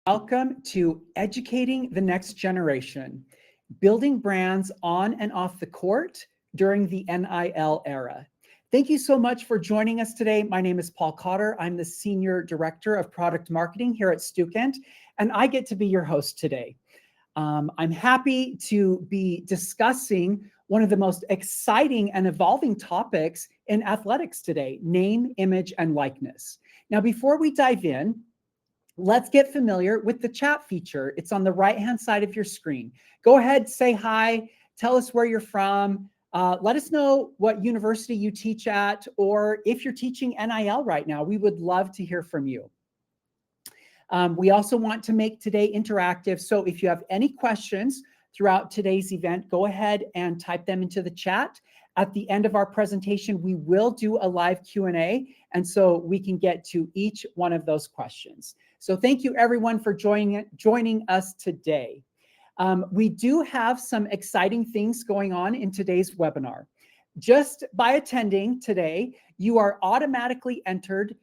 Welcome to Educating the Next Generation, building brands on and off the court during the NIL era. Thank you so much for joining us today. My name is Paul Cotter. I'm the Senior Director of Product Marketing here at Stukent, and I get to be your host today. I'm happy to be discussing one of the most exciting and evolving topics in athletics today, name, image, and likeness. Now, before we dive in, let's get familiar with the chat feature. It's on the right-hand side of your screen. Go ahead, say hi, tell us where you're from. Let us know what university you teach at, or if you're teaching NIL right now, we would love to hear from you. We also want to make today interactive. So if you have any questions throughout today's event, go ahead and type them into the chat. At the end of our presentation, we will do a live Q&A, and so we can get to each one of those questions. So thank you everyone for joining us today. We do have some exciting things going on in today's webinar. Just by attending today, you are automatically entered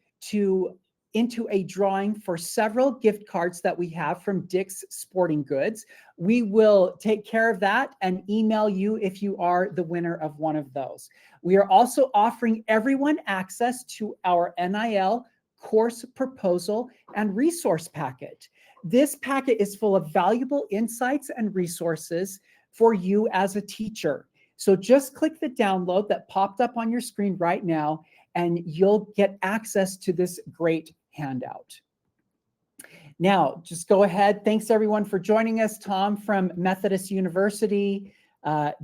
into a drawing for several gift cards that we have from Dick's Sporting Goods. We will take care of that and email you if you are the winner of one of those. We are also offering everyone access to our NIL course proposal and resource packet. This packet is full of valuable insights and resources for you as a teacher. So just click the download that popped up on your screen right now, and you'll get access to this great handout. Now, just go ahead. Thanks everyone for joining us. Tom from Methodist University,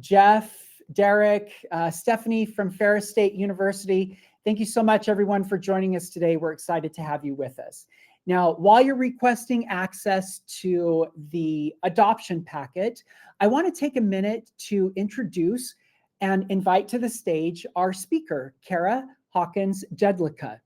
Jeff, Derek, Stephanie from Ferris State University. Thank you so much everyone for joining us today. We're excited to have you with us. Now, while you're requesting access to the adoption packet, I want to take a minute to introduce and invite to the stage our speaker, Kara Hawkins-Jedlicka.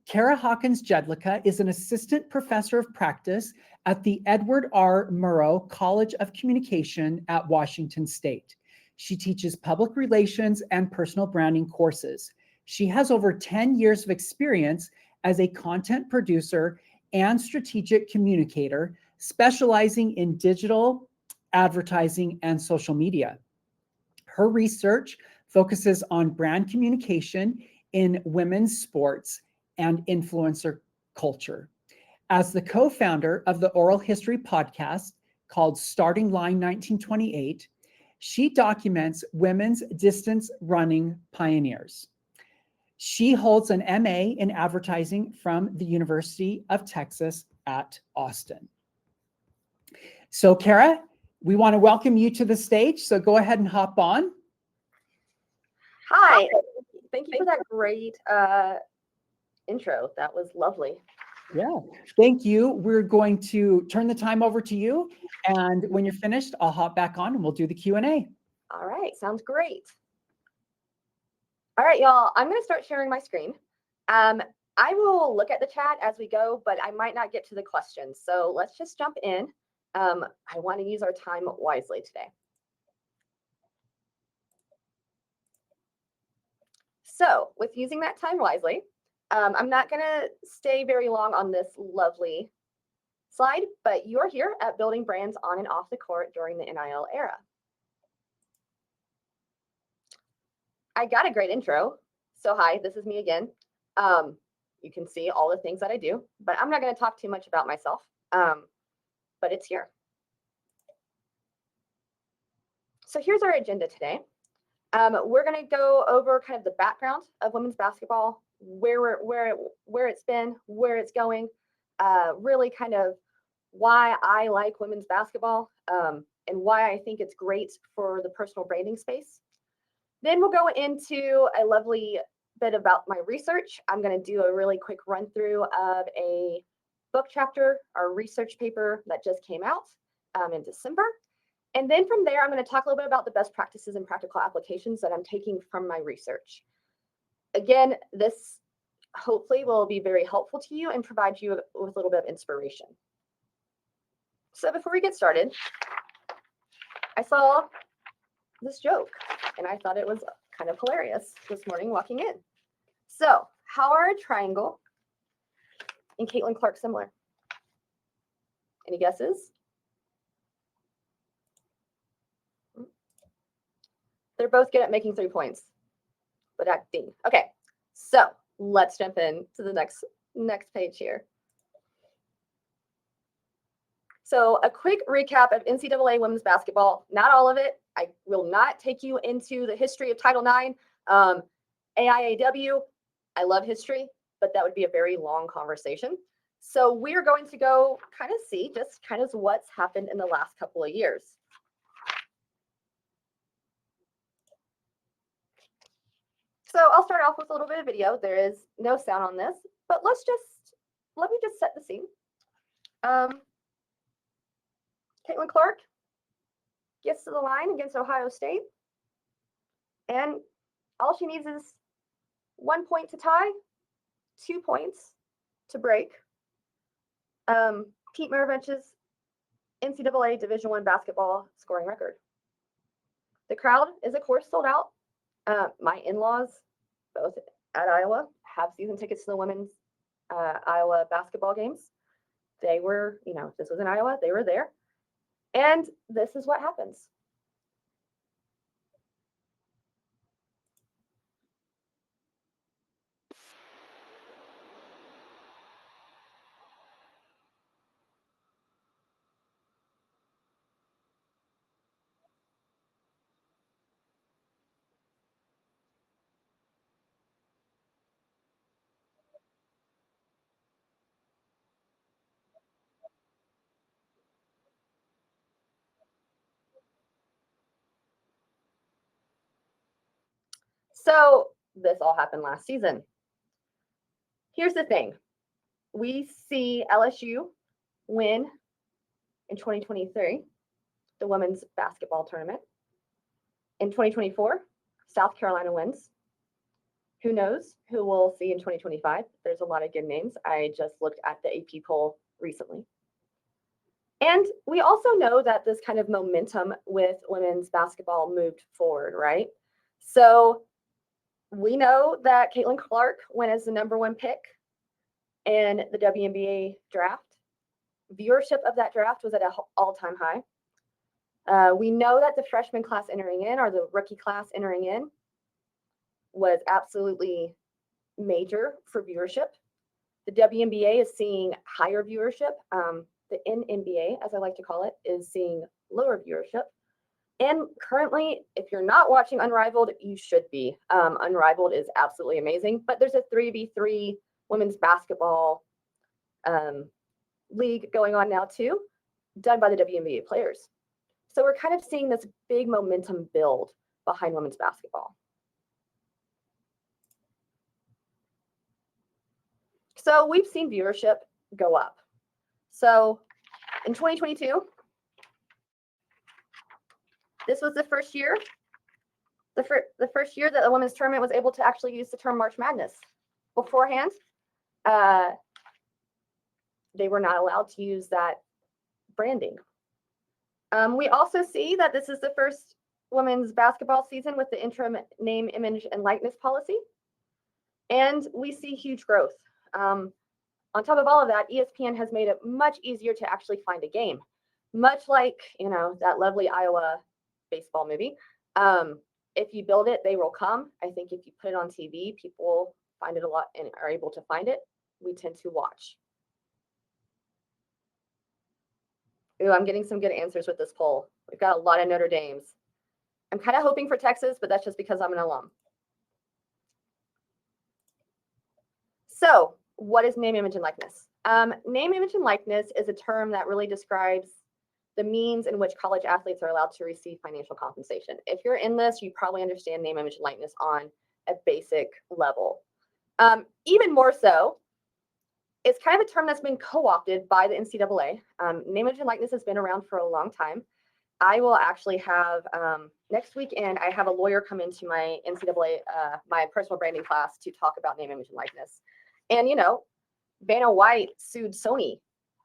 Kara Hawkins-Jedlicka is an assistant professor of practice at the Edward R. Murrow College of Communication at Washington State. She teaches public relations and personal branding courses. She has over 10 years of experience as a content producer and strategic communicator, specializing in digital advertising and social media. Her research focuses on brand communication in women's sports and influencer culture. As the co-founder of the oral history podcast called Starting Line 1928, she documents women's distance running pioneers. She holds an MA in advertising from the University of Texas at Austin. So Kara, we want to welcome you to the stage, so go ahead and hop on. Hi, thank you for that great intro. That was lovely. Yeah, thank you. We're going to turn the time over to you, and when you're finished, I'll hop back on and we'll do the Q&A. All right, sounds great. All right, y'all, I'm going to start sharing my screen. I will look at the chat as we go, but I might not get to the questions. So let's just jump in. I want to use our time wisely today. So with using that time wisely, I'm not going to stay very long on this lovely slide, but you're here at building brands on and off the court during the NIL era. I got a great intro. So hi, this is me again. You can see all the things that I do, but I'm not going to talk too much about myself, but it's here. So here's our agenda today. We're going to go over kind of the background of women's basketball, where it's been, where it's going, really kind of why I like women's basketball, and why I think it's great for the personal branding space. Then we'll go into a lovely bit about my research. I'm going to do a really quick run through of a book chapter or research paper that just came out in December. And then from there, I'm going to talk a little bit about the best practices and practical applications that I'm taking from my research. Again, this hopefully will be very helpful to you and provide you with a little bit of inspiration. So before we get started, I saw this joke and I thought it was kind of hilarious this morning walking in. So how are a triangle and Caitlin Clark similar? Any guesses? They're both good at making 3 points, but acting. Okay, so let's jump in to the next page here. So a quick recap of NCAA women's basketball. Not all of it. I will not take you into the history of Title IX. AIAW, I love history, but that would be a very long conversation. So we're going to go kind of see just kind of what's happened in the last couple of years. So I'll start off with a little bit of video. There is no sound on this, but let me just set the scene. Caitlin Clark gets to the line against Ohio State, and all she needs is 1 point to tie, 2 points to break. Pete Maravich's NCAA Division I basketball scoring record. The crowd is, of course, sold out. My in-laws, both at Iowa, have season tickets to the women's Iowa basketball games. They were, this was in Iowa, they were there. And this is what happens. So this all happened last season. Here's the thing. We see LSU win in 2023, the women's basketball tournament. In 2024, South Carolina wins. Who knows who we'll see in 2025? There's a lot of good names. I just looked at the AP poll recently. And we also know that this kind of momentum with women's basketball moved forward, right? So we know that Caitlin Clark went as the #1 pick in the WNBA draft. Viewership of that draft was at an all-time high. We know that the freshman class entering in, or the rookie class entering in, was absolutely major for viewership. The WNBA is seeing higher viewership. The NNBA, as I like to call it, is seeing lower viewership. And currently, if you're not watching Unrivaled, you should be. Unrivaled is absolutely amazing, but there's a 3v3 women's basketball league going on now too, done by the WNBA players. So we're kind of seeing this big momentum build behind women's basketball. So we've seen viewership go up. So in 2022, this was the first year, the first year that the women's tournament was able to actually use the term March Madness. Beforehand, they were not allowed to use that branding. We also see that this is the first women's basketball season with the interim name, image, and likeness policy. And we see huge growth. On top of all of that, ESPN has made it much easier to actually find a game. Much like, that lovely Iowa baseball movie. If you build it, they will come. I think if you put it on TV, people find it a lot and are able to find it. We tend to watch. Ooh, I'm getting some good answers with this poll. We've got a lot of Notre Dames. I'm kind of hoping for Texas, but that's just because I'm an alum. So what is name, image, and likeness? Name, image, and likeness is a term that really describes the means in which college athletes are allowed to receive financial compensation. If you're in this, you probably understand name, image, and likeness on a basic level. Even more so, it's kind of a term that's been co-opted by the NCAA. Name, image, and likeness has been around for a long time. I will actually have, next weekend, I have a lawyer come into my NCAA, my personal branding class to talk about name, image, and likeness. And, Vanna White sued Sony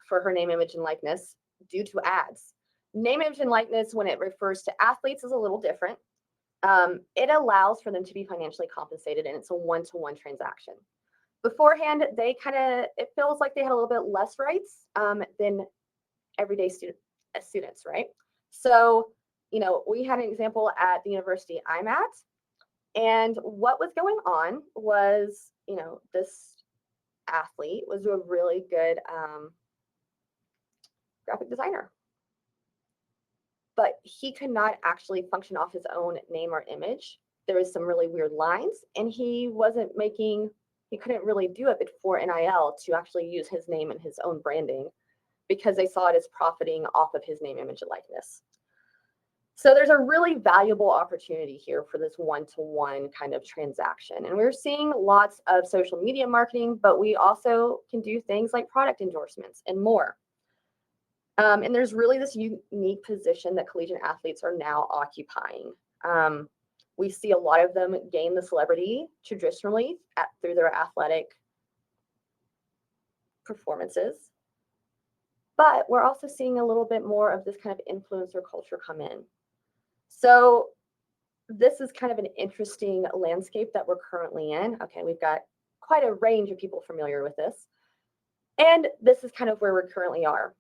for her name, image, and likeness due to ads. Name, image, and likeness, when it refers to athletes, is a little different. It allows for them to be financially compensated, and it's a one-to-one transaction. Beforehand, it feels like they had a little bit less rights than everyday students, right? So, we had an example at the university I'm at, and what was going on was, this athlete was a really good graphic designer, but he could not actually function off his own name or image. There was some really weird lines, and he couldn't really do it before NIL to actually use his name and his own branding, because they saw it as profiting off of his name, image, and likeness. So there's a really valuable opportunity here for this one-to-one kind of transaction. And we're seeing lots of social media marketing, but we also can do things like product endorsements and more. And there's really this unique position that collegiate athletes are now occupying. We see a lot of them gain the celebrity traditionally through their athletic performances. But we're also seeing a little bit more of this kind of influencer culture come in. So this is kind of an interesting landscape that we're currently in. Okay, we've got quite a range of people familiar with this. And this is kind of where we currently are.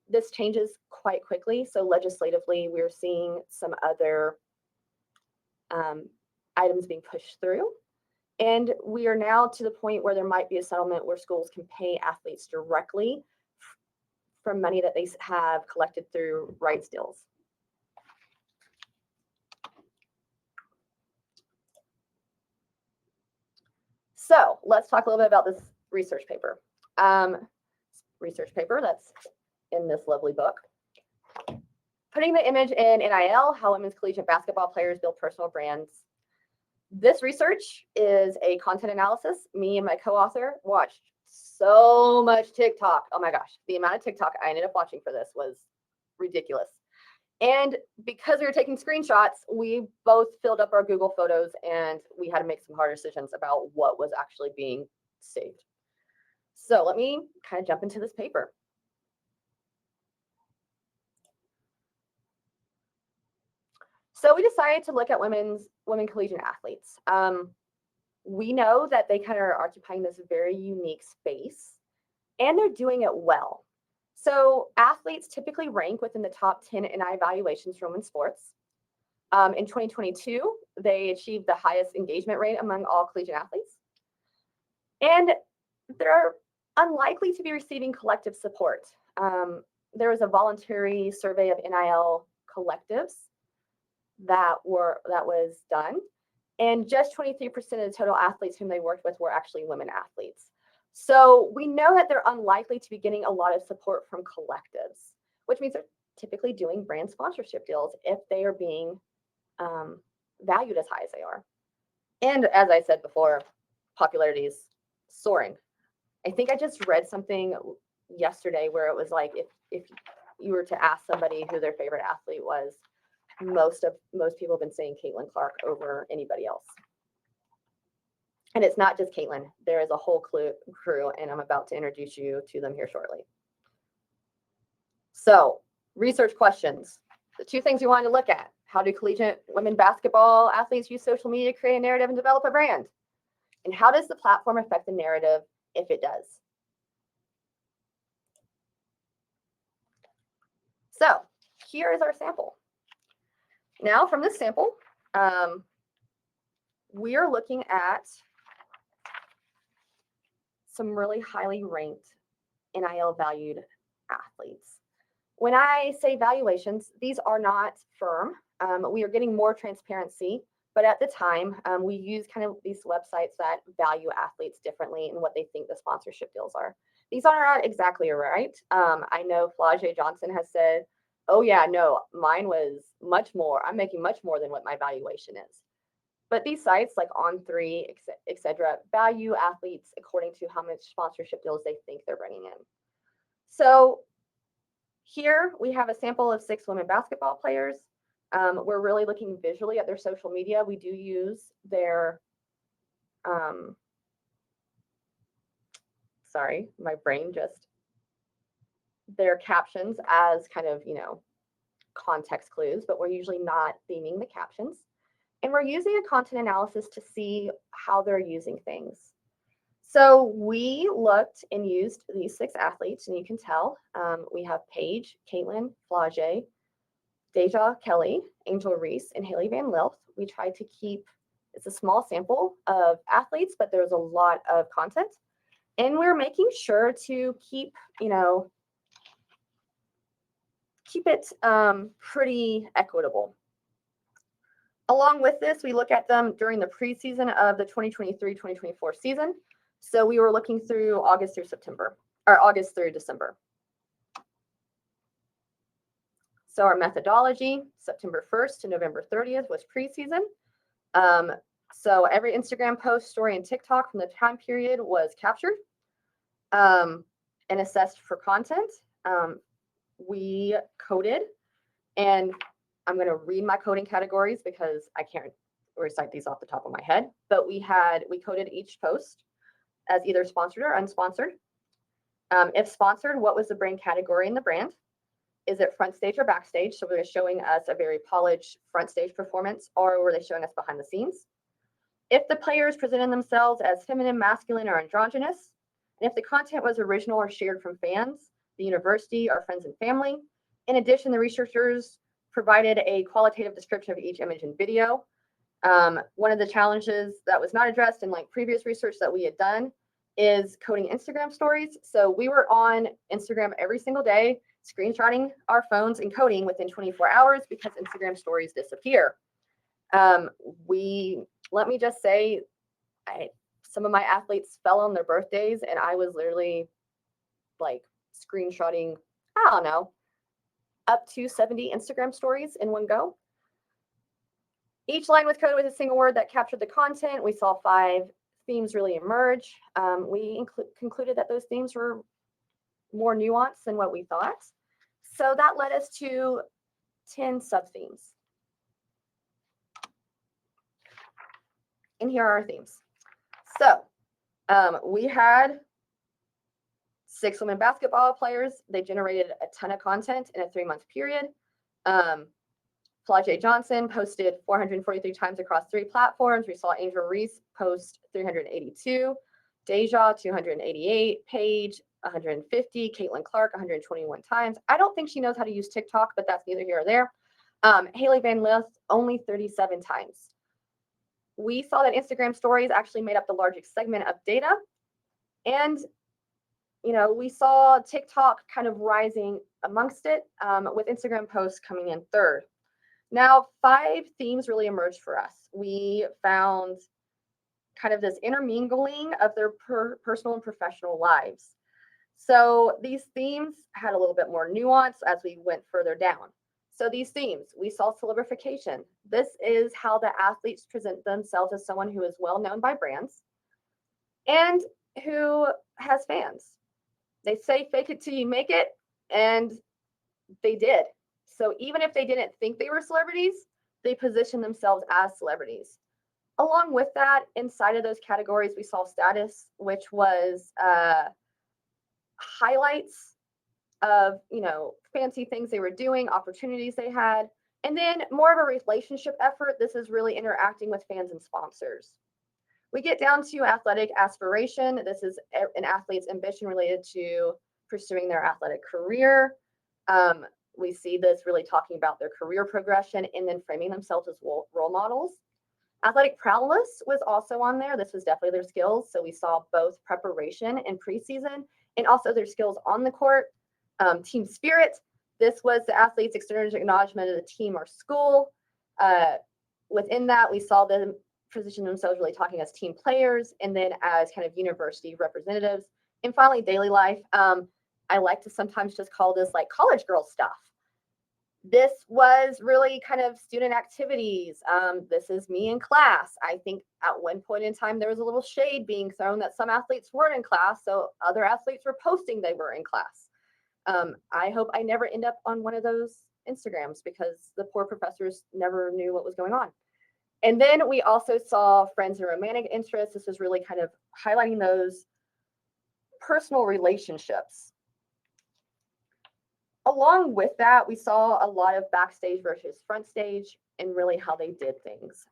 This changes quite quickly. So legislatively, we're seeing some other items being pushed through. And we are now to the point where there might be a settlement where schools can pay athletes directly from money that they have collected through rights deals. So let's talk a little bit about this research paper. Research paper that's in this lovely book. Putting the image in NIL, how women's collegiate basketball players build personal brands. This research is a content analysis. Me and my co-author watched so much TikTok. Oh my gosh, the amount of TikTok I ended up watching for this was ridiculous. And because we were taking screenshots, we both filled up our Google Photos, and we had to make some hard decisions about what was actually being saved. So let me kind of jump into this paper. So we decided to look at women collegiate athletes. We know that they kind of are occupying this very unique space, and they're doing it well. So athletes typically rank within the top 10 NI evaluations for women's sports. In 2022, they achieved the highest engagement rate among all collegiate athletes. And they're unlikely to be receiving collective support. There was a voluntary survey of NIL collectives that was done, and just 23% of the total athletes whom they worked with were actually women athletes. So we know that they're unlikely to be getting a lot of support from collectives, which means they're typically doing brand sponsorship deals if they are being valued as high as they are. And as I said before, popularity is soaring. I think I just read something yesterday where it was like if you were to ask somebody who their favorite athlete was, most people have been saying Caitlin Clark over anybody else. And it's not just Caitlin. There is a whole crew, and I'm about to introduce you to them here shortly. So, research questions. The two things you wanted to look at. How do collegiate women basketball athletes use social media to create a narrative and develop a brand? And how does the platform affect the narrative if it does? So, here is our sample. Now, from this sample, we are looking at some really highly ranked NIL valued athletes. When I say valuations, these are not firm. We are getting more transparency, but at the time, we use kind of these websites that value athletes differently and what they think the sponsorship deals are. These are not exactly right. I know Flau'jae Johnson has said, oh yeah, no, mine was much more. I'm making much more than what my valuation is. But these sites like On3, etc., value athletes according to how much sponsorship deals they think they're bringing in. So here we have a sample of 6 women basketball players. We're really looking visually at their social media. We do use their, sorry, my brain just, their captions as kind of, context clues, but we're usually not theming the captions. And we're using a content analysis to see how they're using things. So we looked and used these 6 athletes, and you can tell we have Paige, Caitlin, Flage, Deja Kelly, Angel Reese, and Haley Van Lith. We tried to keep, it's a small sample of athletes, but there's a lot of content. And we're making sure to keep, keep it pretty equitable. Along with this, we look at them during the preseason of the 2023-2024 season. So we were looking through August through September, or August through December. So our methodology, September 1st to November 30th was preseason. So every Instagram post, story, and TikTok from the time period was captured and assessed for content. We coded, and I'm going to read my coding categories because I can't recite these off the top of my head, but we coded each post as either sponsored or unsponsored. If sponsored, what was the brand category in the brand? Is it front stage or backstage? So were they showing us a very polished front stage performance, or were they showing us behind the scenes? If the players presented themselves as feminine, masculine, or androgynous, and if the content was original or shared from fans, the university, or friends and family. In addition, the researchers provided a qualitative description of each image and video. One of the challenges that was not addressed in like previous research that we had done is coding Instagram stories. So we were on Instagram every single day, screenshotting our phones and coding within 24 hours because Instagram stories disappear. Let me just say, some of my athletes fell on their birthdays, and I was literally like screenshotting, I don't know, up to 70 Instagram stories in one go. Each line was coded with a single word that captured the content. We saw 5 themes really emerge. We concluded that those themes were more nuanced than what we thought. So that led us to 10 sub-themes. And here are our themes. So we had 6 women basketball players. They generated a ton of content in a 3-month period. Flage Johnson posted 443 times across 3 platforms. We saw Angel Reese post 382, Deja 288, Paige 150, Caitlin Clark 121 times. I don't think she knows how to use TikTok, but that's neither here or there. Haley Van Lith only 37 times. We saw that Instagram stories actually made up the largest segment of data. And, we saw TikTok kind of rising amongst it, with Instagram posts coming in third. Now, 5 themes really emerged for us. We found kind of this intermingling of their personal and professional lives. So these themes had a little bit more nuance as we went further down. So these themes, we saw celebrification. This is how the athletes present themselves as someone who is well known by brands and who has fans. They say fake it till you make it, and they did. So even if they didn't think they were celebrities, they positioned themselves as celebrities. Along with that, inside of those categories, we saw status, which was highlights of, fancy things they were doing, opportunities they had, and then more of a relationship effort. This is really interacting with fans and sponsors. We get down to athletic aspiration. This is an athlete's ambition related to pursuing their athletic career. We see this really talking about their career progression and then framing themselves as role models. Athletic prowess was also on there. This was definitely their skills. So we saw both preparation and preseason and also their skills on the court. Team spirit. This was the athletes' external acknowledgement of the team or school. Within that, we saw them position themselves really talking as team players and then as kind of university representatives. And finally, daily life. I like to sometimes just call this like college girl stuff. This was really kind of student activities. This is me in class. I think at one point in time, there was a little shade being thrown that some athletes weren't in class. So other athletes were posting they were in class. I hope I never end up on one of those Instagrams because the poor professors never knew what was going on. And then we also saw friends and romantic interests. This was really kind of highlighting those personal relationships. Along with that, we saw a lot of backstage versus front stage and really how they did things.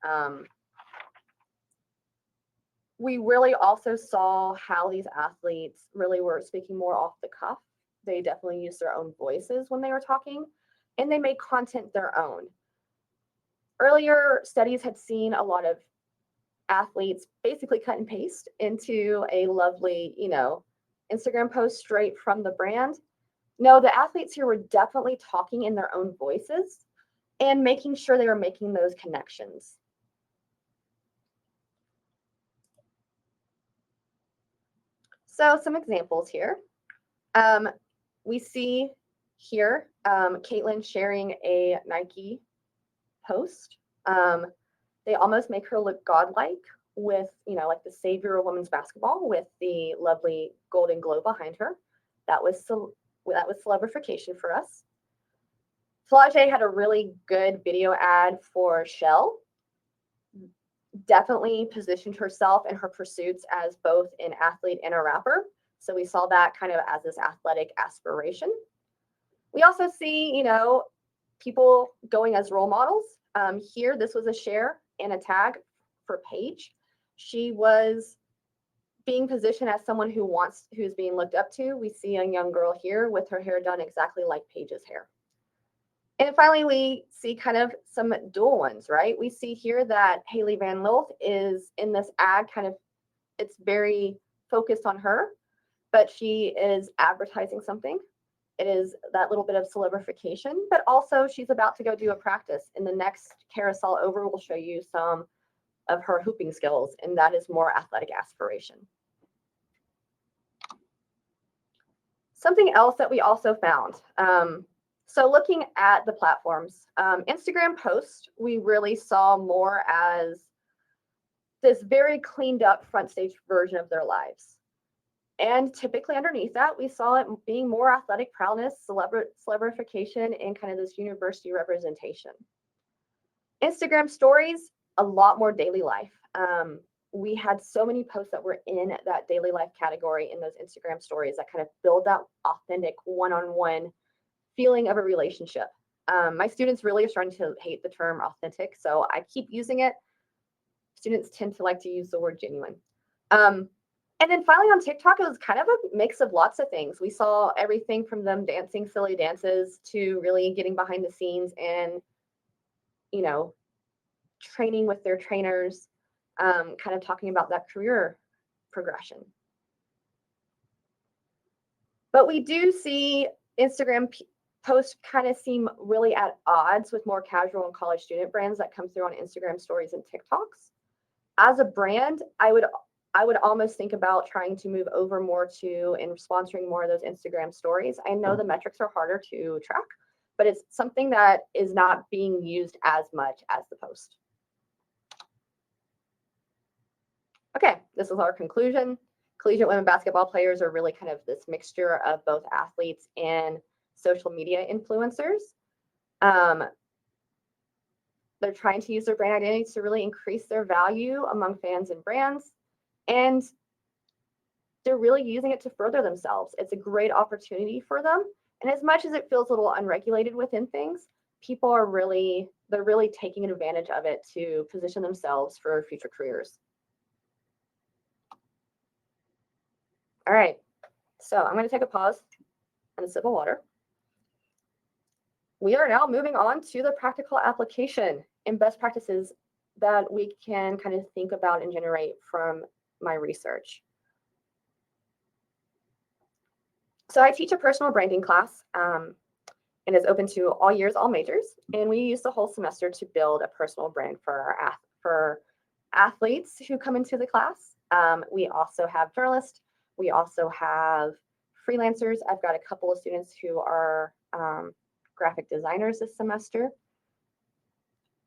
We really also saw how these athletes really were speaking more off the cuff. They definitely used their own voices when they were talking, and they made content their own. Earlier studies had seen a lot of athletes basically cut and paste into a lovely, Instagram post straight from the brand. No, the athletes here were definitely talking in their own voices and making sure they were making those connections. So some examples here. We see here Caitlin sharing a Nike post. They almost make her look godlike with, like the savior of women's basketball with the lovely golden glow behind her. That was celebrification for us. Flage had a really good video ad for Shell. Definitely positioned herself and her pursuits as both an athlete and a rapper. So we saw that kind of as this athletic aspiration. We also see, people going as role models. Here, this was a share and a tag for Paige. She was being positioned as someone who's being looked up to. We see a young girl here with her hair done exactly like Paige's hair. And finally, we see kind of some dual ones, right? We see here that Haley Van Lilth is in this ad, it's very focused on her, but she is advertising something. It is that little bit of celebrification, but also she's about to go do a practice. In the next carousel over, we'll show you some of her hooping skills, and that is more athletic aspiration. Something else that we also found. So looking at the platforms, Instagram post, we really saw more as this very cleaned up front stage version of their lives. And typically underneath that, we saw it being more athletic proudness, celebrification, and kind of this university representation. Instagram stories, a lot more daily life. We had so many posts that were in that daily life category in those Instagram stories that kind of build that authentic one-on-one feeling of a relationship. My students really are starting to hate the term authentic, so I keep using it. Students tend to like to use the word genuine. And then finally on TikTok, it was kind of a mix of lots of things. We saw everything from them dancing silly dances to really getting behind the scenes and, training with their trainers, kind of talking about that career progression. But we do see Instagram posts kind of seem really at odds with more casual and college student brands that come through on Instagram stories and TikToks. As a brand, I would almost think about trying to move over more to and sponsoring more of those Instagram stories. I know the metrics are harder to track, but it's something that is not being used as much as the post. Okay, this is our conclusion. Collegiate women basketball players are really kind of this mixture of both athletes and social media influencers. They're trying to use their brand identities to really increase their value among fans and brands. And they're really using it to further themselves. It's a great opportunity for them. And as much as it feels a little unregulated within things, people are they're really taking advantage of it to position themselves for future careers. All right, so I'm going to take a pause and a sip of water. We are now moving on to the practical application and best practices that we can kind of think about and generate from my research. So I teach a personal branding class and it's open to all years, all majors. And we use the whole semester to build a personal brand for athletes who come into the class. We also have journalists. We also have freelancers. I've got a couple of students who are graphic designers this semester.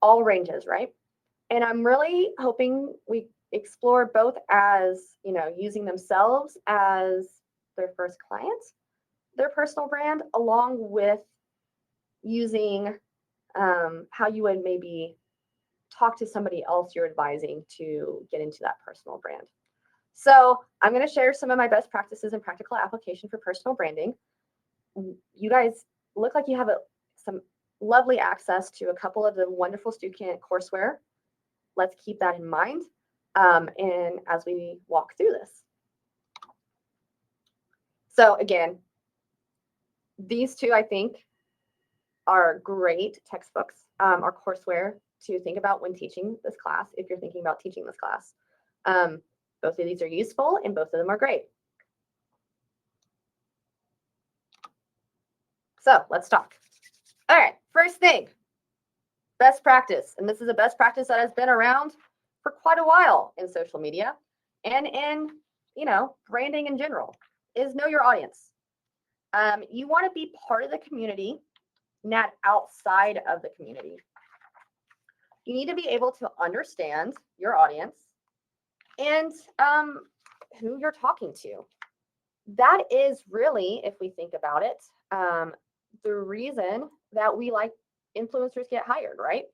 All ranges, right? And I'm really hoping we explore both as, using themselves as their first client, their personal brand, along with using how you would maybe talk to somebody else you're advising to get into that personal brand. So I'm going to share some of my best practices and practical application for personal branding. You guys look like you have some lovely access to a couple of the wonderful Stukent courseware. Let's keep that in mind. and as we walk through this. So again, these two, I think, are great textbooks or courseware to think about when teaching this class, if you're thinking about teaching this class. Both of these are useful and both of them are great. So let's talk. All right, first thing, best practice. And this is a best practice that has been around for quite a while in social media and in, branding in general, is know your audience. You want to be part of the community, not outside of the community. You need to be able to understand your audience and who you're talking to. That is really, if we think about it, the reason that we like influencers get hired, right?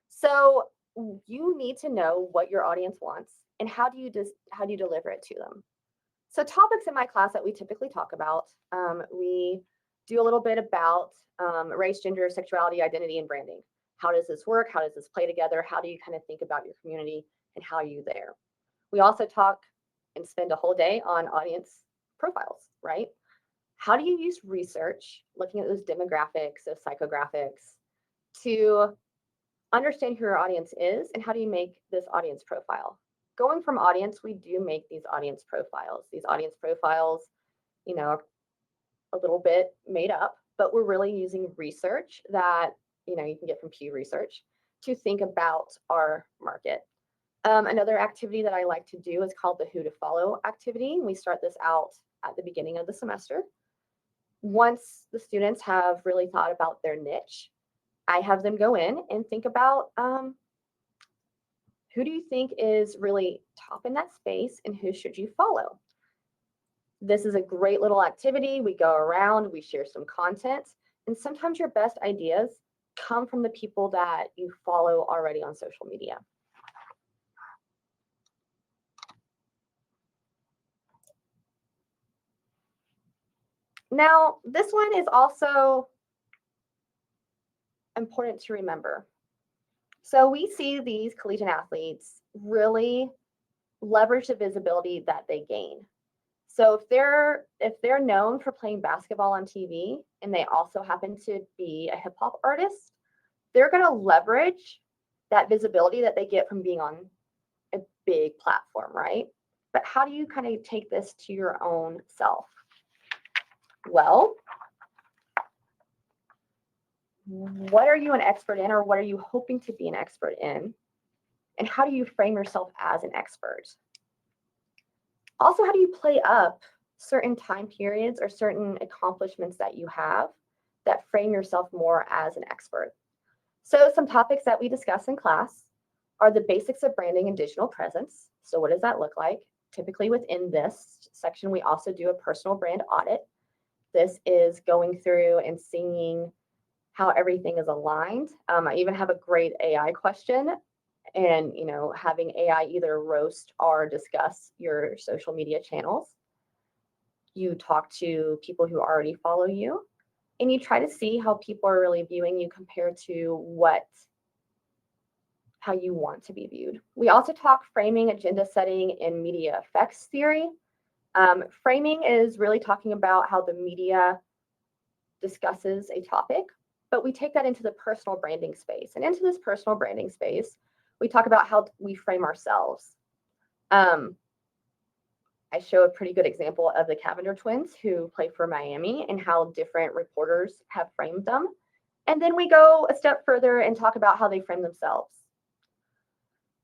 So you need to know what your audience wants and how do you deliver it to them. So topics in my class that we typically talk about, we do a little bit about race, gender, sexuality, identity, and branding. How does this work? How does this play together? How do you kind of think about your community and how you're there? We also talk and spend a whole day on audience profiles, right? How do you use research, looking at those demographics, those psychographics, to understand who your audience is, and how do you make this audience profile? Going from audience, we do make these audience profiles. These audience profiles, are a little bit made up, but we're really using research that, you can get from Pew Research to think about our market. Another activity that I like to do is called the Who to Follow activity. We start this out at the beginning of the semester. Once the students have really thought about their niche, I have them go in and think about who do you think is really top in that space and who should you follow? This is a great little activity. We go around, we share some content, and sometimes your best ideas come from the people that you follow already on social media. Now, this one is also important to remember. So we see these collegiate athletes really leverage the visibility that they gain. So if they're known for playing basketball on TV and they also happen to be a hip hop artist, they're going to leverage that visibility that they get from being on a big platform, right? But how do you kind of take this to your own self? Well, what are you an expert in, or what are you hoping to be an expert in? And how do you frame yourself as an expert? Also, how do you play up certain time periods or certain accomplishments that you have that frame yourself more as an expert? So some topics that we discuss in class are the basics of branding and digital presence. So what does that look like? Typically within this section, we also do a personal brand audit. This is going through and seeing how everything is aligned. I even have a great AI question, and having AI either roast or discuss your social media channels. You talk to people who already follow you, and you try to see how people are really viewing you compared to how you want to be viewed. We also talk framing, agenda setting, and media effects theory. Framing is really talking about how the media discusses a topic, but we take that into the personal branding space. And into this personal branding space, we talk about how we frame ourselves. I show a pretty good example of the Cavender twins who play for Miami and how different reporters have framed them. And then we go a step further and talk about how they frame themselves.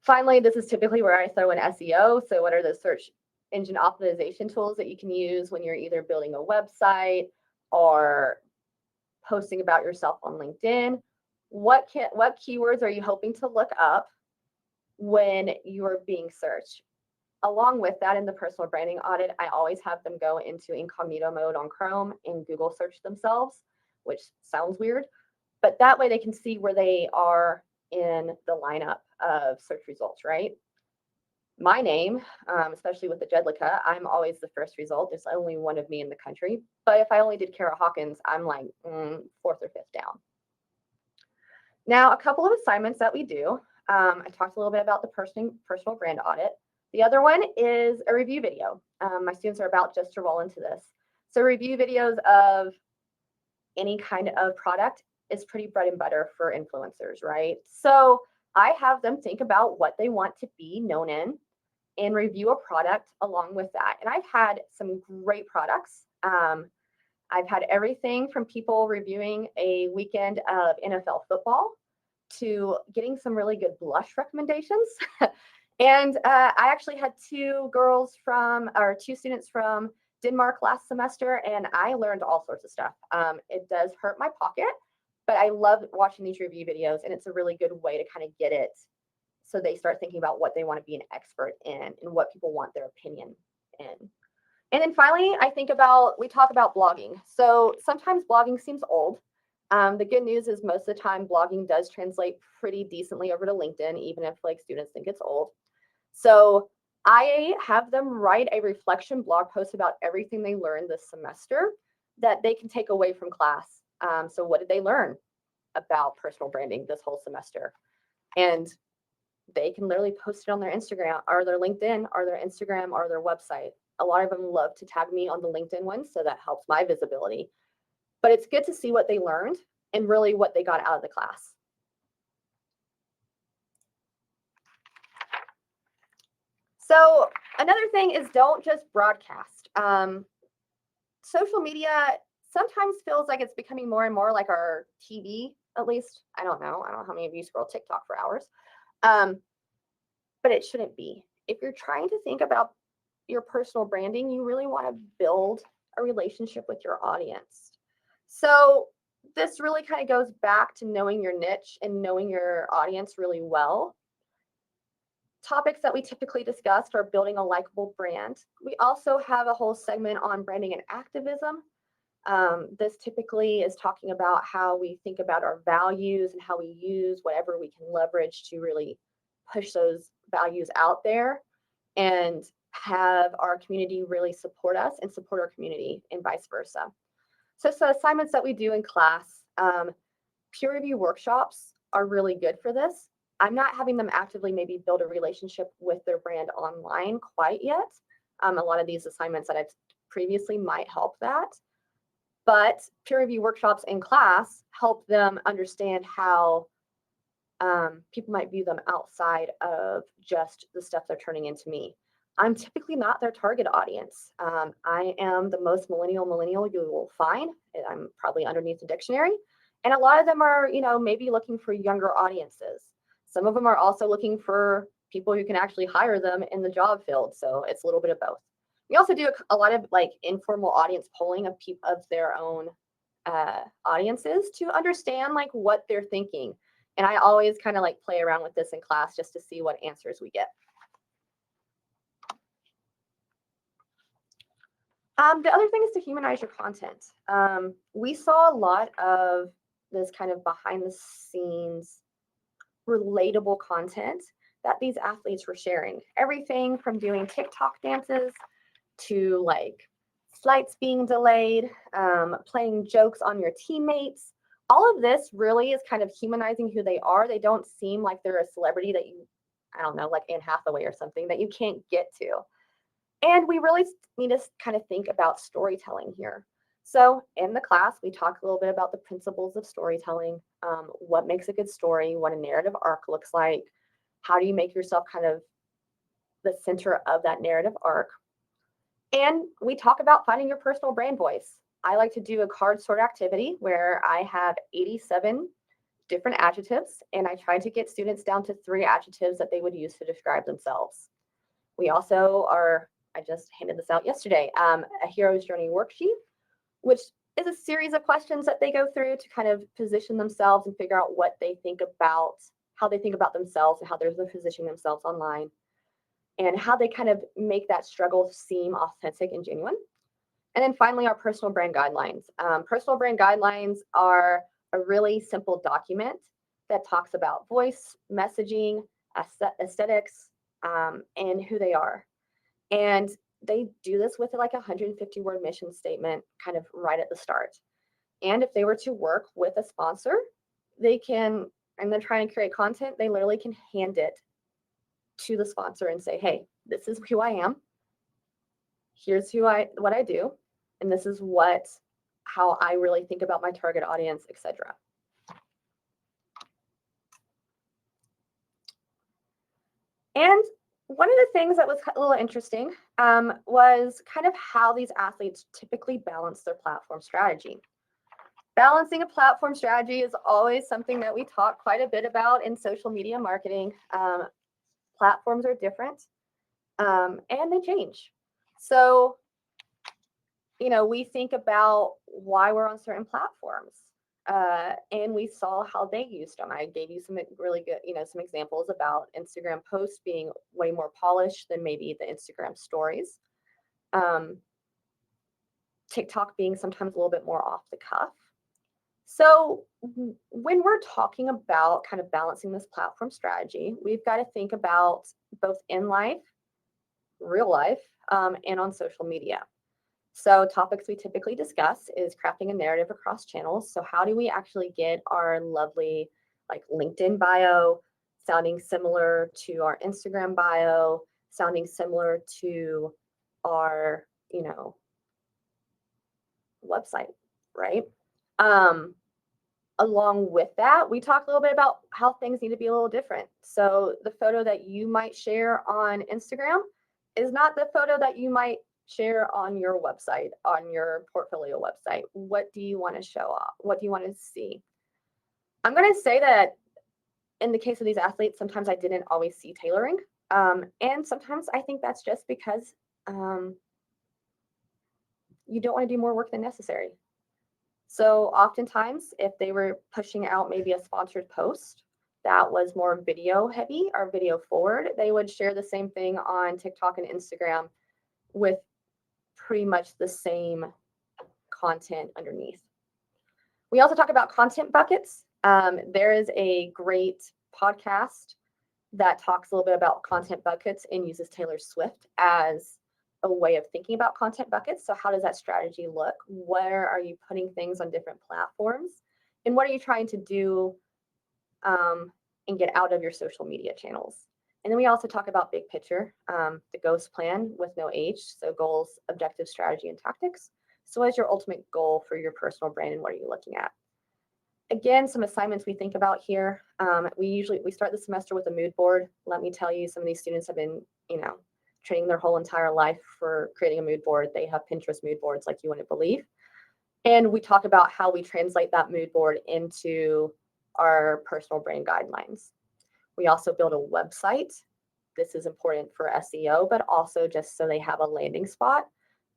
Finally, this is typically where I throw in SEO. So what are the search engine optimization tools that you can use when you're either building a website or posting about yourself on LinkedIn? What keywords are you hoping to look up when you're being searched? Along with that, in the personal branding audit, I always have them go into incognito mode on Chrome and Google search themselves, which sounds weird, but that way they can see where they are in the lineup of search results, right? My name, especially with the Jedlicka, I'm always the first result. There's only one of me in the country. But if I only did Kara Hawkins, I'm like fourth or fifth down. Now, a couple of assignments that we do. I talked a little bit about the personal brand audit. The other one is a review video. My students are about just to roll into this. So review videos of any kind of product is pretty bread and butter for influencers, right? So I have them think about what they want to be known in and review a product along with that. And I've had some great products. I've had everything from people reviewing a weekend of NFL football to getting some really good blush recommendations. And I actually had two students from Denmark last semester, and I learned all sorts of stuff. It does hurt my pocket, but I love watching these review videos, and it's a really good way to kind of get it so they start thinking about what they want to be an expert in and what people want their opinion in. And then finally, we talk about blogging. So sometimes blogging seems old. The good news is most of the time blogging does translate pretty decently over to LinkedIn, even if like students think it's old. So I have them write a reflection blog post about everything they learned this semester that they can take away from class. So what did they learn about personal branding this whole semester? And they can literally post it on their Instagram or their LinkedIn or their Instagram or their website. A lot of them love to tag me on the LinkedIn one, so that helps my visibility. But it's good to see what they learned and really what they got out of the class. So another thing is don't just broadcast. Social media sometimes feels like it's becoming more and more like our TV, at least. I don't know how many of you scroll TikTok for hours. But it shouldn't be. If you're trying to think about your personal branding, you really want to build a relationship with your audience. So this really kind of goes back to knowing your niche and knowing your audience really well. Topics that we typically discussed are building a likable brand. We also have a whole segment on branding and activism. This typically is talking about how we think about our values and how we use whatever we can leverage to really push those values out there and have our community really support us and support our community and vice versa. So assignments that we do in class, peer review workshops are really good for this. I'm not having them actively maybe build a relationship with their brand online quite yet. A lot of these assignments that I've previously might help that. But peer review workshops in class help them understand how people might view them outside of just the stuff they're turning into me. I'm typically not their target audience. I am the most millennial you will find. I'm probably underneath the dictionary. And a lot of them are, maybe looking for younger audiences. Some of them are also looking for people who can actually hire them in the job field. So it's a little bit of both. We also do a lot of like informal audience polling of their own audiences to understand like what they're thinking. And I always kind of like play around with this in class just to see what answers we get. The other thing is to humanize your content. We saw a lot of this kind of behind the scenes relatable content that these athletes were sharing. Everything from doing TikTok dances to like flights being delayed, playing jokes on your teammates. All of this really is kind of humanizing who they are. They don't seem like they're a celebrity that you, I don't know, like Anne Hathaway or something that you can't get to. And we really need to kind of think about storytelling here. So in the class, we talk a little bit about the principles of storytelling, what makes a good story, what a narrative arc looks like, how do you make yourself kind of the center of that narrative arc. And we talk about finding your personal brand voice. I like to do a card sort activity where I have 87 different adjectives, and I try to get students down to 3 adjectives that they would use to describe themselves. We also I just handed this out yesterday, a hero's journey worksheet, which is a series of questions that they go through to kind of position themselves and figure out what they think about, how they think about themselves and how they're positioning themselves online, and how they kind of make that struggle seem authentic and genuine. And then finally, our personal brand guidelines. Personal brand guidelines are a really simple document that talks about voice, messaging, aesthetics, and who they are. And they do this with like a 150-word mission statement kind of right at the start. And if they were to work with a sponsor, they can, and they're trying to create content, they literally can hand it to the sponsor and say, hey, this is who I am. Here's what I do. And this is how I really think about my target audience, etc. And one of the things that was a little interesting was kind of how these athletes typically balance their platform strategy. Balancing a platform strategy is always something that we talk quite a bit about in social media marketing. Platforms are different and they change. So, we think about why we're on certain platforms. And we saw how they used them. I gave you some really good, some examples about Instagram posts being way more polished than maybe the Instagram stories. TikTok being sometimes a little bit more off the cuff. So when we're talking about kind of balancing this platform strategy, we've got to think about both in life, real life, and on social media. So topics we typically discuss is crafting a narrative across channels. So how do we actually get our lovely LinkedIn bio sounding similar to our Instagram bio, sounding similar to our, website, right? Along with that, we talk a little bit about how things need to be a little different. So the photo that you might share on Instagram is not the photo that you might share on your website, on your portfolio website. What do you want to show off? What do you want to see? I'm going to say that in the case of these athletes, sometimes I didn't always see tailoring. And sometimes I think that's just because you don't want to do more work than necessary. So oftentimes, if they were pushing out maybe a sponsored post that was more video heavy or video forward, they would share the same thing on TikTok and Instagram with pretty much the same content underneath. We also talk about content buckets. There is a great podcast that talks a little bit about content buckets and uses Taylor Swift as a way of thinking about content buckets. So how does that strategy look? Where are you putting things on different platforms? And what are you trying to do and get out of your social media channels? And then we also talk about big picture, the GHOST plan with no H. So goals, objectives, strategy, and tactics. So what is your ultimate goal for your personal brand and what are you looking at? Again, some assignments we think about here. We start the semester with a mood board. Let me tell you, some of these students have been, training their whole entire life for creating a mood board. They have Pinterest mood boards like you wouldn't believe. And we talk about how we translate that mood board into our personal brand guidelines. We also build a website. This is important for SEO, but also just so they have a landing spot.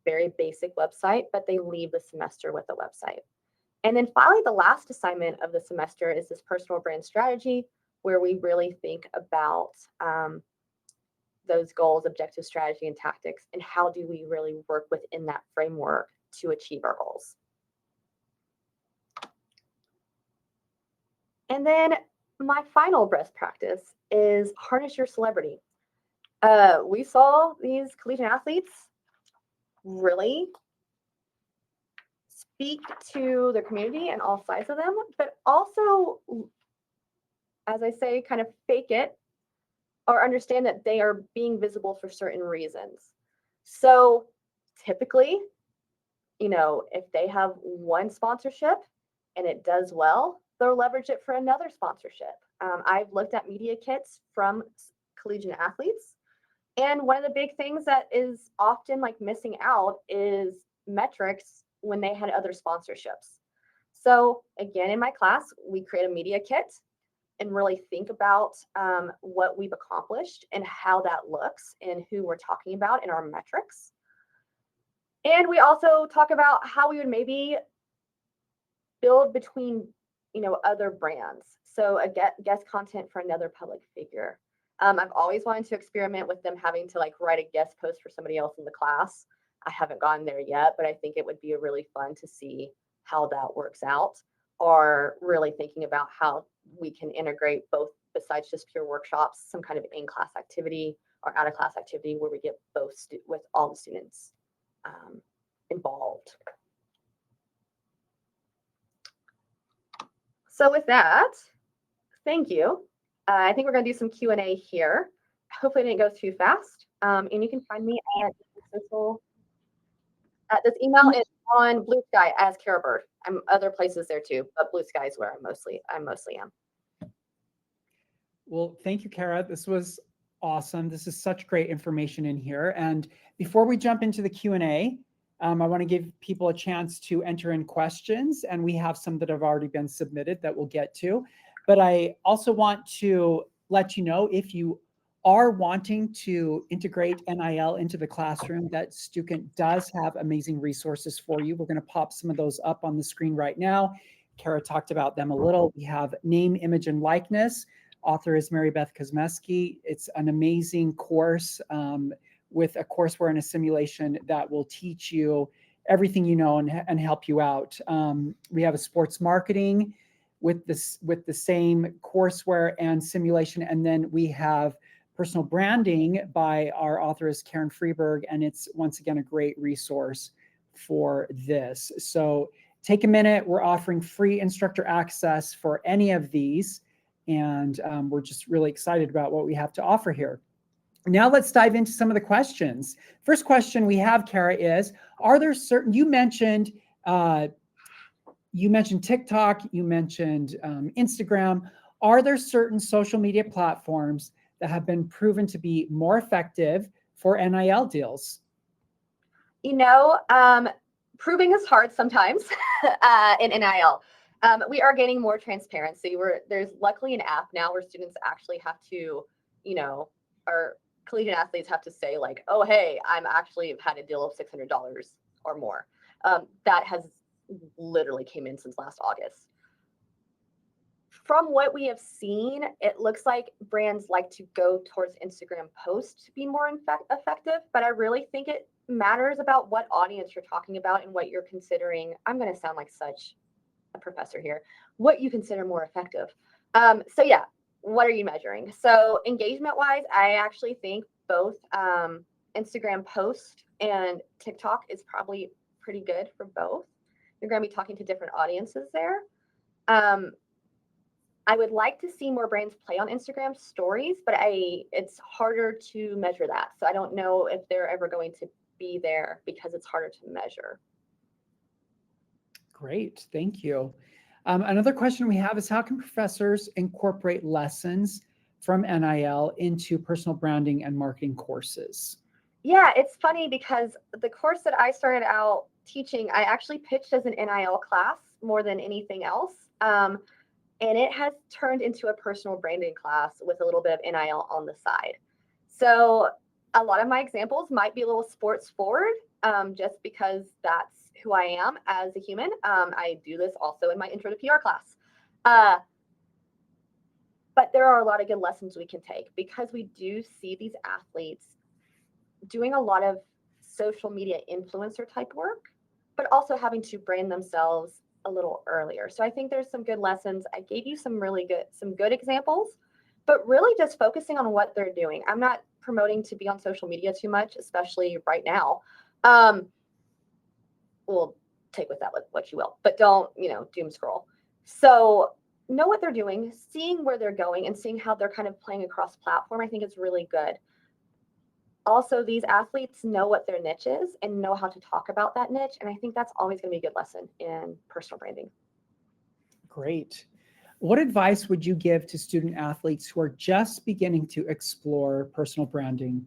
Very basic website, but they leave the semester with a website. And then finally, the last assignment of the semester is this personal brand strategy, where we really think about those goals, objectives, strategy, and tactics, and how do we really work within that framework to achieve our goals. And then my final best practice is harness your celebrity. We saw these collegiate athletes really speak to their community and all sides of them, but also, as I say, kind of fake it or understand that they are being visible for certain reasons. So typically, if they have one sponsorship and it does well, they'll leverage it for another sponsorship. I've looked at media kits from collegiate athletes, and one of the big things that is often missing out is metrics when they had other sponsorships. So again, in my class, we create a media kit and really think about what we've accomplished and how that looks and who we're talking about in our metrics. And we also talk about how we would maybe build between, other brands. So a guest content for another public figure. I've always wanted to experiment with them having to write a guest post for somebody else in the class. I haven't gone there yet, but I think it would be really fun to see how that works out, or really thinking about how we can integrate both, besides just pure workshops, some kind of in-class activity or out-of-class activity where we get both with all the students involved. So with that, thank you. I think we're going to do some Q&A here. hopefully I didn't go too fast. And you can find me at this email is on Blue Sky as Kara Bird. I'm other places there too, but Blue Sky is where I mostly am. Well, thank you, Kara. This was awesome. This is such great information in here. And before we jump into the Q&A, I want to give people a chance to enter in questions, and we have some that have already been submitted that we'll get to. But I also want to let you know, if you are wanting to integrate NIL into the classroom, that Stukent does have amazing resources for you. We're going to pop some of those up on the screen right now. Kara talked about them a little. We have Name, Image, and Likeness. Author is Mary Beth Kosmeski. It's an amazing course with a courseware and a simulation that will teach you everything you know and help you out. We have a sports marketing with the same courseware and simulation, and then we have personal branding by our author is Karen Freeberg, and it's once again a great resource for this. So take a minute. We're offering free instructor access for any of these. And we're just really excited about what we have to offer here. Now let's dive into some of the questions. First question we have, Kara, is, are there certain, you mentioned TikTok, you mentioned Instagram. Are there certain social media platforms that have been proven to be more effective for NIL deals? You know, proving is hard sometimes in NIL. We are getting more transparency. There's luckily an app now where students actually have to, our collegiate athletes have to say like, oh, hey, I'm actually had a deal of $600 or more. That has literally came in since last August. From what we have seen, it looks like brands like to go towards Instagram posts to be more effective, but I really think it matters about what audience you're talking about and what you're considering. I'm going to sound like such a professor here, what you consider more effective. So yeah, what are you measuring? So engagement wise, I actually think both Instagram post and TikTok is probably pretty good for both. You're going to be talking to different audiences there. I would like to see more brands play on Instagram stories, but it's harder to measure that. So I don't know if they're ever going to be there because it's harder to measure. Great, thank you. Another question we have is, how can professors incorporate lessons from NIL into personal branding and marketing courses? Yeah, it's funny because the course that I started out teaching, I actually pitched as an NIL class more than anything else. And it has turned into a personal branding class with a little bit of NIL on the side. So a lot of my examples might be a little sports forward, just because that's who I am as a human. I do this also in my intro to PR class. But there are a lot of good lessons we can take because we do see these athletes doing a lot of social media influencer type work, but also having to brand themselves a little earlier. So I think there's some good lessons. I gave you some good examples, but really just focusing on what they're doing. I'm not promoting to be on social media too much, especially right now. We'll take with that what you will, but don't, doom scroll. So know what they're doing, seeing where they're going and seeing how they're kind of playing across platform, I think is really good. Also, these athletes know what their niche is and know how to talk about that niche. And I think that's always going to be a good lesson in personal branding. Great. What advice would you give to student athletes who are just beginning to explore personal branding?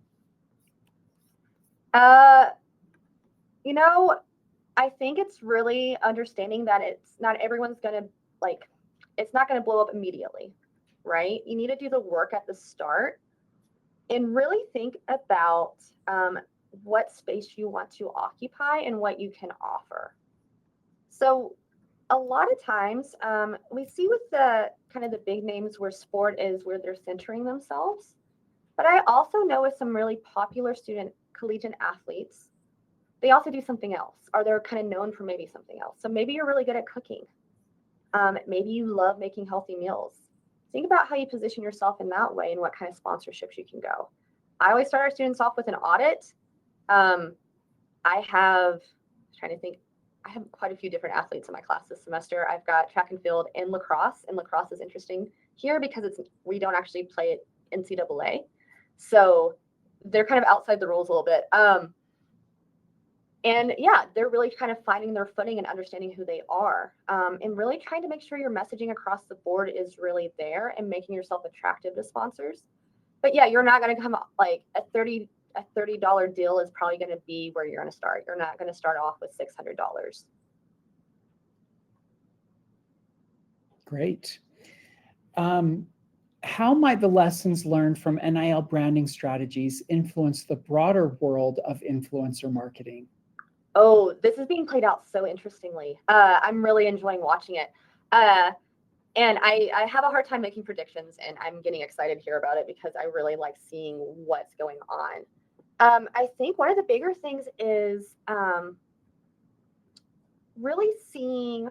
I think it's really understanding that it's not everyone's going to it's not going to blow up immediately, right? You need to do the work at the start and really think about what space you want to occupy and what you can offer. So a lot of times we see with the kind of the big names where sport is where they're centering themselves. But I also know with some really popular student collegiate athletes, they also do something else, or they're kind of known for maybe something else. So maybe you're really good at cooking. Maybe you love making healthy meals. Think about how you position yourself in that way and what kind of sponsorships you can go. I always start our students off with an audit. I have quite a few different athletes in my class this semester. I've got track and field and lacrosse is interesting here because we don't actually play it NCAA. So they're kind of outside the rules a little bit. And yeah, they're really kind of finding their footing and understanding who they are, and really trying to make sure your messaging across the board is really there and making yourself attractive to sponsors. But yeah, you're not going to come like a $30 deal is probably going to be where you're going to start. You're not going to start off with $600. Great. How might the lessons learned from NIL branding strategies influence the broader world of influencer marketing? Oh, this is being played out so interestingly. I'm really enjoying watching it. And I have a hard time making predictions, and I'm getting excited here about it because I really like seeing what's going on. I think one of the bigger things is really seeing,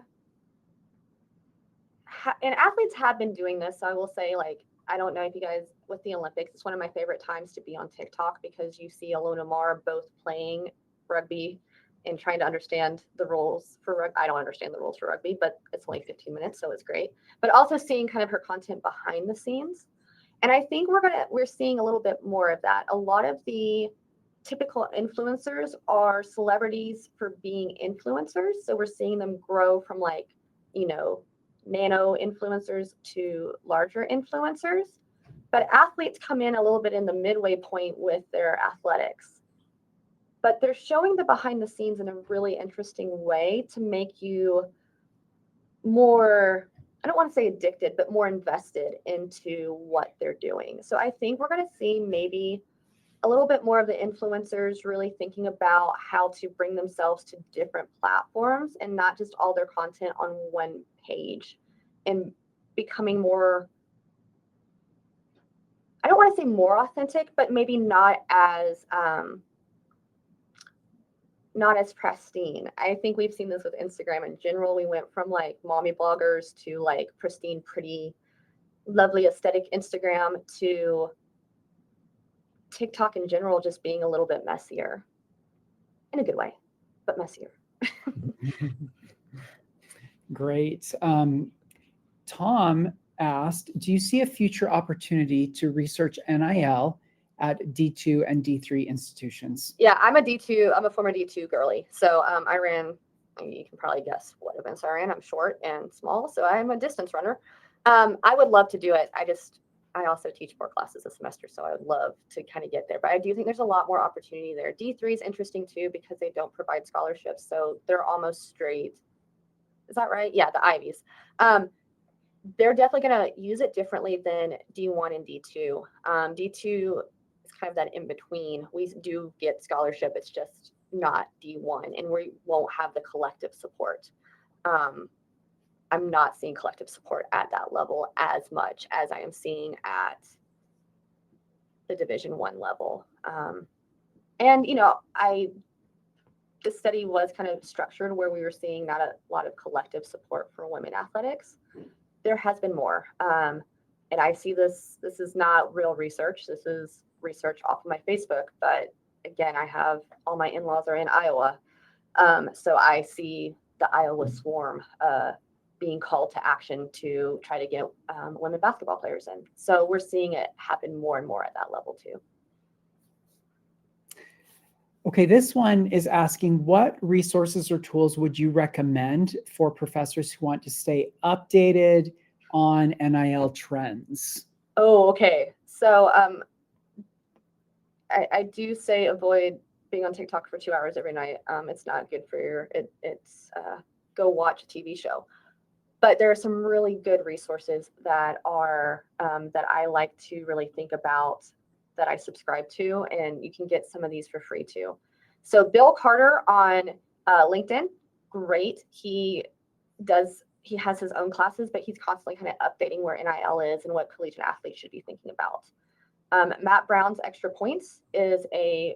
and athletes have been doing this. So I will say, like, I don't know if you guys, with the Olympics, it's one of my favorite times to be on TikTok because you see Alona Mar both playing rugby and trying to understand the rules for rugby. I don't understand the rules for rugby, but it's only 15 minutes, so it's great. But also seeing kind of her content behind the scenes. And I think we're seeing a little bit more of that. A lot of the typical influencers are celebrities for being influencers. So we're seeing them grow from, like, nano influencers to larger influencers. But athletes come in a little bit in the midway point with their athletics. But they're showing the behind the scenes in a really interesting way to make you more, I don't want to say addicted, but more invested into what they're doing. So I think we're going to see maybe a little bit more of the influencers really thinking about how to bring themselves to different platforms and not just all their content on one page, and becoming more, I don't want to say more authentic, but maybe not as pristine. I think we've seen this with Instagram in general. We went from like mommy bloggers to like pristine, pretty, lovely aesthetic Instagram to TikTok in general just being a little bit messier, in a good way, but messier. Great. Tom asked, do you see a future opportunity to research NIL at D2 and D3 institutions? Yeah, I'm a former D2 girly. So I ran, you can probably guess what events I ran. I'm short and small, so I'm a distance runner. I would love to do it. I also teach 4 classes a semester, so I would love to kind of get there. But I do think there's a lot more opportunity there. D3 is interesting too because they don't provide scholarships, so they're almost straight. Is that right? Yeah, the Ivies. They're definitely going to use it differently than D1 and D2. D2 is kind of that in between. We do get scholarship. It's just not D1, and we won't have the collective support. I'm not seeing collective support at that level as much as I am seeing at the Division I level. And the study was kind of structured where we were seeing not a lot of collective support for women athletics. There has been more. And I see this is not real research. This is research off of my Facebook. But again, I have all my in-laws are in Iowa. So I see the Iowa swarm being called to action to try to get women basketball players in. So we're seeing it happen more and more at that level too. Okay, this one is asking, what resources or tools would you recommend for professors who want to stay updated on NIL trends? Oh, okay. So I do say avoid being on TikTok for 2 hours every night. It's not good for it's go watch a TV show. But there are some really good resources that are that I like to really think about, that I subscribe to, and you can get some of these for free too. So Bill Carter on LinkedIn, great. He has his own classes, but he's constantly kind of updating where NIL is and what collegiate athletes should be thinking about. Matt Brown's Extra Points is a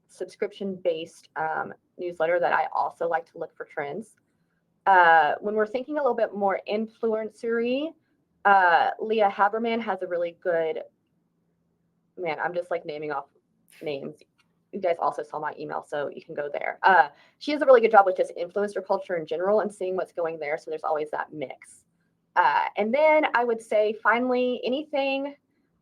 subscription-based newsletter that I also like to look for trends. When we're thinking a little bit more influencery, Leah Haberman has a really good, man, I'm just like naming off names. You guys also saw my email, so you can go there. She has a really good job with just influencer culture in general and seeing what's going there. So there's always that mix. And then I would say, finally, anything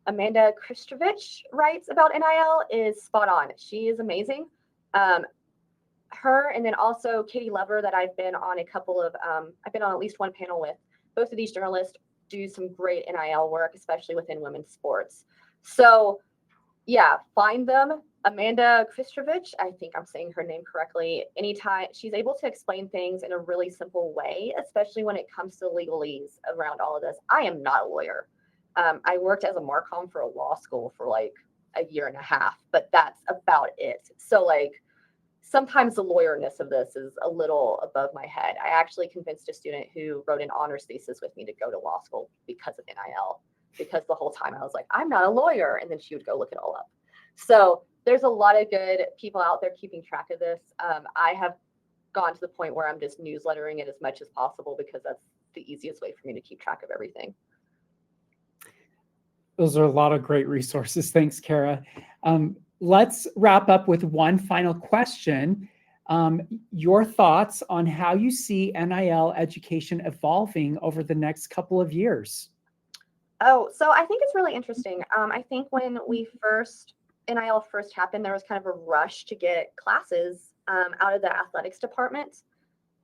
Amanda Kristovich writes about NIL is spot on. She is amazing. Her, and then also Katie Lover, that I've been on I've been on at least one panel with. Both of these journalists do some great NIL work, especially within women's sports. So yeah, find them. Amanda Kristovich, I think I'm saying her name correctly. Anytime she's able to explain things in a really simple way, especially when it comes to legalese around all of this. I am not a lawyer. I worked as a marcom for a law school for like a year and a half, but that's about it. So like sometimes the lawyerness of this is a little above my head. I actually convinced a student who wrote an honors thesis with me to go to law school because of NIL, because the whole time I was like, I'm not a lawyer. And then she would go look it all up. So there's a lot of good people out there keeping track of this. I have gone to the point where I'm just newslettering it as much as possible because that's the easiest way for me to keep track of everything. Those are a lot of great resources. Thanks, Kara. Let's wrap up with one final question. Your thoughts on how you see NIL education evolving over the next couple of years? Oh, so I think it's really interesting. I think when NIL first happened, there was kind of a rush to get classes out of the athletics department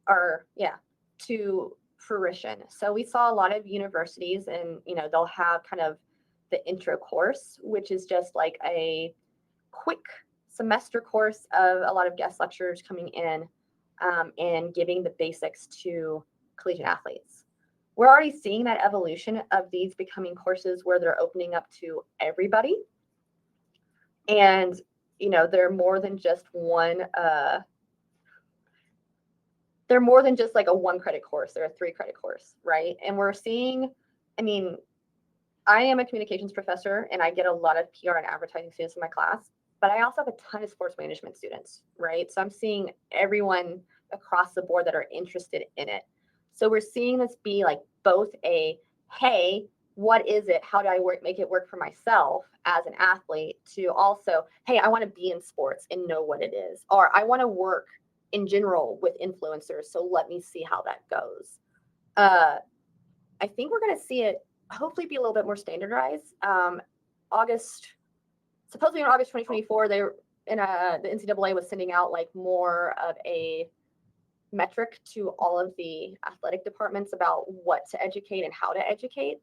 to fruition. So we saw a lot of universities, and they'll have kind of the intro course, which is just like a quick semester course of a lot of guest lecturers coming in and giving the basics to collegiate athletes. We're already seeing that evolution of these becoming courses where they're opening up to everybody. And, they're more than just they're more than just like a 1-credit course. They're a 3-credit course, right? And we're seeing, I am a communications professor and I get a lot of PR and advertising students in my class, but I also have a ton of sports management students, right? So I'm seeing everyone across the board that are interested in it. So we're seeing this be like both hey, what is it? How do I make it work for myself as an athlete, to also, hey, I want to be in sports and know what it is, or I want to work in general with influencers. So let me see how that goes. I think we're going to see it hopefully be a little bit more standardized. Supposedly in August 2024, the NCAA was sending out like more of a metric to all of the athletic departments about what to educate and how to educate.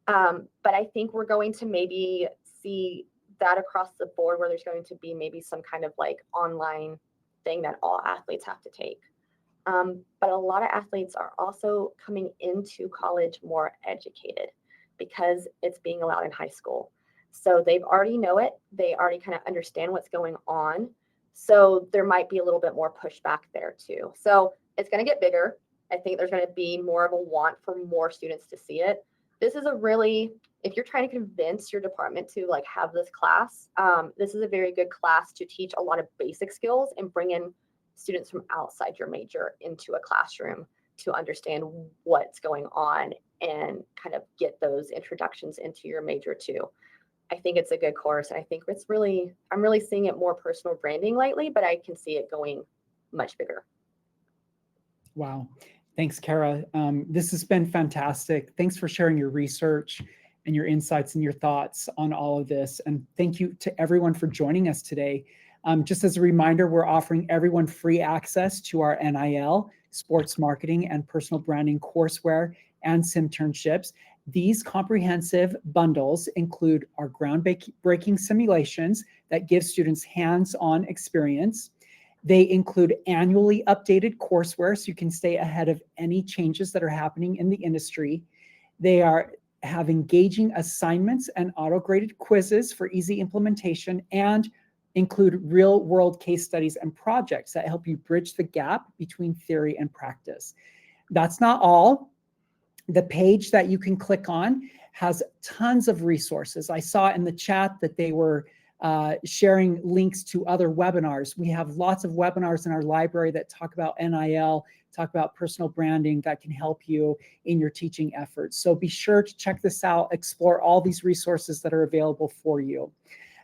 But I think we're going to maybe see that across the board, where there's going to be maybe some kind of like online thing that all athletes have to take. But a lot of athletes are also coming into college more educated because it's being allowed in high school. So they've already know it. They already kind of understand what's going on. So there might be a little bit more pushback there too. So it's going to get bigger. I think there's going to be more of a want for more students to see it. This is if you're trying to convince your department to like have this class, this is a very good class to teach a lot of basic skills and bring in students from outside your major into a classroom to understand what's going on and kind of get those introductions into your major too. I think it's a good course. I think I'm really seeing it more personal branding lately, but I can see it going much bigger. Wow. Thanks, Kara. This has been fantastic. Thanks for sharing your research and your insights and your thoughts on all of this. And thank you to everyone for joining us today. Just as a reminder, we're offering everyone free access to our NIL, sports marketing, and personal branding courseware and Simternships. These comprehensive bundles include our groundbreaking simulations that give students hands-on experience. They include annually updated courseware so you can stay ahead of any changes that are happening in the industry. They have engaging assignments and auto-graded quizzes for easy implementation, and include real-world case studies and projects that help you bridge the gap between theory and practice. That's not all. The page that you can click on has tons of resources. I saw in the chat that they were sharing links to other webinars. We have lots of webinars in our library that talk about NIL, talk about personal branding that can help you in your teaching efforts. So be sure to check this out, explore all these resources that are available for you.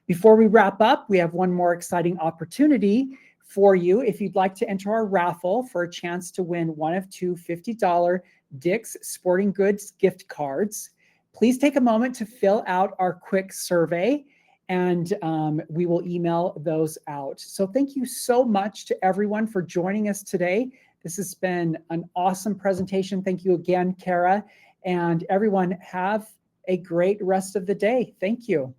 Before we wrap up, we have one more exciting opportunity for you. If you'd like to enter our raffle for a chance to win one of two $50 Dick's Sporting Goods gift cards, please take a moment to fill out our quick survey, and we will email those out. So thank you so much to everyone for joining us today. This has been an awesome presentation. Thank you again, Kara, and everyone have a great rest of the day. Thank you.